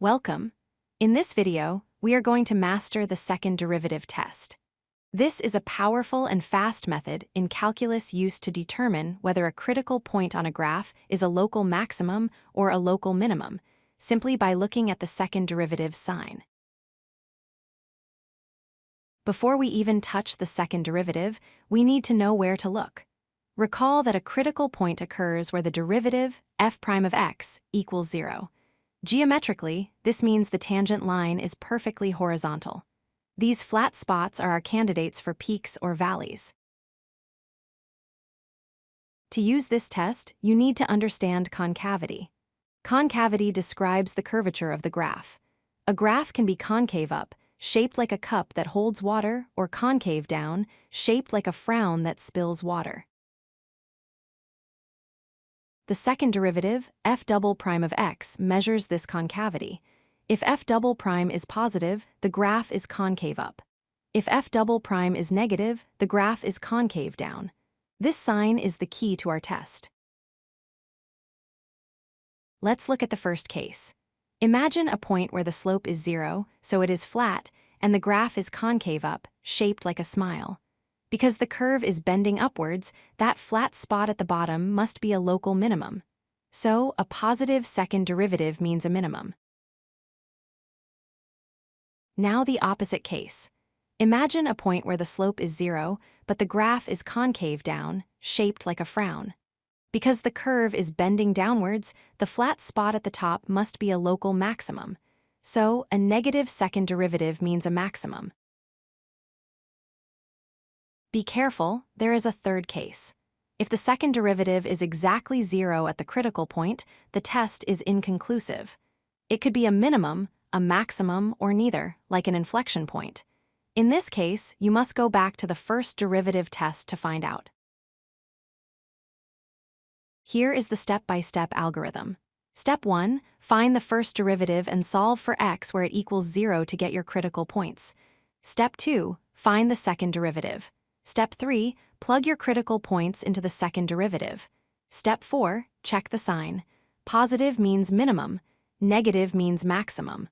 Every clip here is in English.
Welcome. In this video, we are going to master the second derivative test. This is a powerful and fast method in calculus used to determine whether a critical point on a graph is a local maximum or a local minimum, simply by looking at the second derivative sign. Before we even touch the second derivative, we need to know where to look. Recall that a critical point occurs where the derivative f prime of x equals 0. Geometrically, this means the tangent line is perfectly horizontal. These flat spots are our candidates for peaks or valleys. To use this test, you need to understand concavity. Concavity describes the curvature of the graph. A graph can be concave up, shaped like a cup that holds water, or concave down, shaped like a frown that spills water. The second derivative, f double prime of x, measures this concavity. If f double prime is positive, the graph is concave up. If f double prime is negative, the graph is concave down. This sign is the key to our test. Let's look at the first case. Imagine a point where the slope is 0, so it is flat, and the graph is concave up, shaped like a smile. Because the curve is bending upwards, that flat spot at the bottom must be a local minimum. So, a positive second derivative means a minimum. Now the opposite case. Imagine a point where the slope is 0, but the graph is concave down, shaped like a frown. Because the curve is bending downwards, the flat spot at the top must be a local maximum. So, a negative second derivative means a maximum. Be careful, there is a third case. If the second derivative is exactly 0 at the critical point, the test is inconclusive. It could be a minimum, a maximum, or neither, like an inflection point. In this case, you must go back to the first derivative test to find out. Here is the step-by-step algorithm. Step 1, find the first derivative and solve for x where it equals 0 to get your critical points. Step 2, find the second derivative. Step 3, plug your critical points into the second derivative. Step 4, check the sign. Positive means minimum, negative means maximum.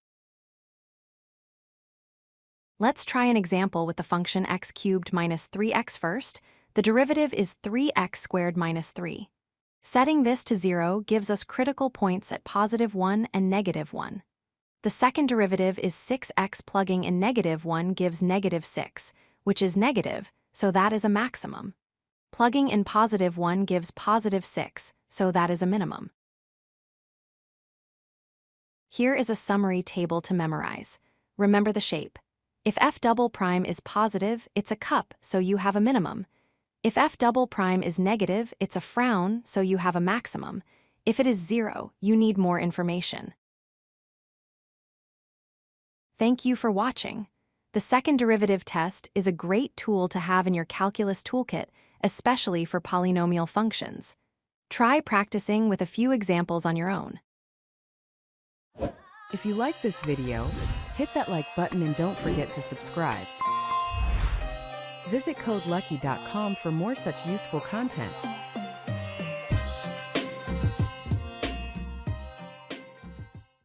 Let's try an example with the function x cubed minus 3x first. The derivative is 3x squared minus 3. Setting this to 0 gives us critical points at positive 1 and negative 1. The second derivative is 6x plugging in negative 1 gives negative 6, which is negative, so that is a maximum. Plugging in positive 1 gives positive 6, so that is a minimum. Here is a summary table to memorize. Remember the shape. If f double prime is positive, it's a cup, so you have a minimum. If f double prime is negative, it's a frown, so you have a maximum. If it is 0, you need more information. Thank you for watching. The second derivative test is a great tool to have in your calculus toolkit, especially for polynomial functions. Try practicing with a few examples on your own. If you like this video, hit that like button and don't forget to subscribe. Visit codelucky.com for more such useful content.